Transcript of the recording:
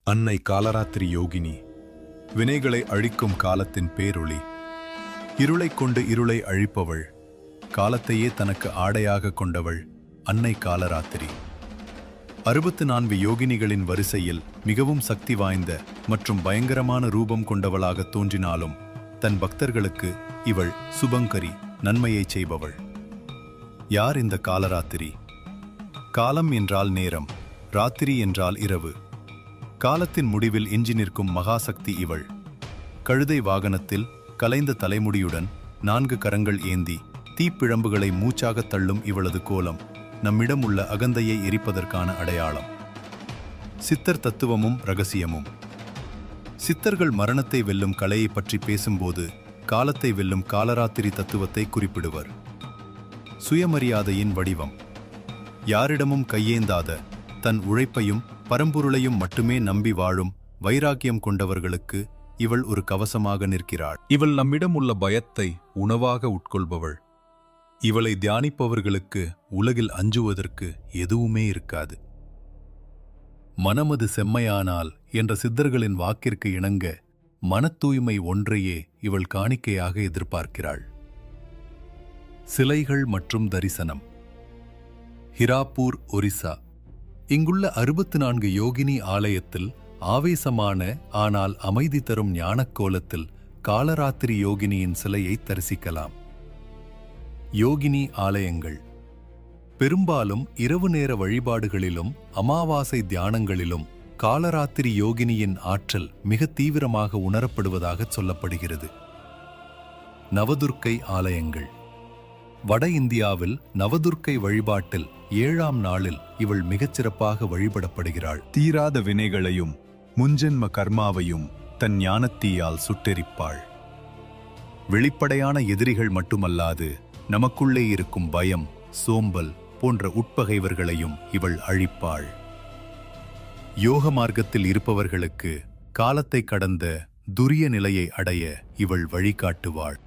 அன்னை காலராத்திரி யோகினி, வினைகளை அழிக்கும் காலத்தின் பேரொளி. இருளைக் கொண்டு இருளை அழிப்பவள், காலத்தையே தனக்கு ஆடையாக கொண்டவள் அன்னை காலராத்திரி. 64 யோகினிகளின் வரிசையில் மிகவும் சக்தி வாய்ந்த மற்றும் பயங்கரமான ரூபம் கொண்டவளாக தோன்றினாலும் தன் பக்தர்களுக்கு இவள் சுபங்கரி, நன்மையைச் செய்பவள். யார் இந்த காலராத்திரி? காலம் என்றால் நேரம், ராத்திரி என்றால் இரவு. காலத்தின் முடிவில் எஞ்சி நிற்கும் மகாசக்தி இவள். கழுதை வாகனத்தில் கலைந்த தலைமுடியுடன் 4 கரங்கள் ஏந்தி தீப்பிழம்புகளை மூச்சாகத் தள்ளும் இவளது கோலம் நம்மிடம் உள்ள அகந்தையை எரிப்பதற்கான அடையாளம். சித்தர் தத்துவமும் இரகசியமும். சித்தர்கள் மரணத்தை வெல்லும் கலையை பற்றி பேசும்போது காலத்தை வெல்லும் காலராத்திரி தத்துவத்தை குறிப்பிடுவர். சுயமரியாதையின் வடிவம். யாரிடமும் கையேந்தாத, தன் உழைப்பையும் பரம்பொருளையும் மட்டுமே நம்பி வாழும் வைராக்கியம் கொண்டவர்களுக்கு இவள் ஒரு கவசமாக நிற்கிறாள். இவள் நம்மிடம் உள்ள பயத்தை உணவாக உட்கொள்பவள். இவளை தியானிப்பவர்களுக்கு உலகில் அஞ்சுவதற்கு எதுவுமே இருக்காது. மனமது செம்மையானால் என்ற சித்தர்களின் வாக்கிற்கு இணங்க மனத்தூய்மை ஒன்றையே இவள் காணிக்கையாக எதிர்பார்க்கிறாள். சிலைகள் மற்றும் தரிசனம். ஹிராப்பூர், ஒரிசா. இங்குள்ள 64 யோகினி ஆலயத்தில் ஆவேசமான ஆனால் அமைதி தரும் ஞானக்கோலத்தில் காலராத்திரி யோகினியின் சிலையை தரிசிக்கலாம். யோகினி ஆலயங்கள் பெரும்பாலும் இரவு நேர வழிபாடுகளிலும் அமாவாசை தியானங்களிலும் காலராத்திரி யோகினியின் ஆற்றல் மிக தீவிரமாக உணரப்படுவதாக சொல்லப்படுகிறது. நவதுர்க்கை ஆலயங்கள். வட இந்தியாவில் நவதுர்க்கை வழிபாட்டில் 7ஆம் நாளில் இவள் மிகச்சிறப்பாக வழிபடப்படுகிறாள். தீராத வினைகளையும் முன்ஜென்ம கர்மாவையும் தன் ஞானத்தீயால் சுட்டெரிப்பாள். வெளிப்படையான எதிரிகள் மட்டுமல்லாது நமக்குள்ளே இருக்கும் பயம், சோம்பல் போன்ற உட்பகைவர்களையும் இவள் அழிப்பாள். யோக மார்க்கத்தில் இருப்பவர்களுக்கு காலத்தை கடந்த துரிய நிலையை அடைய இவள் வழிகாட்டுவாள்.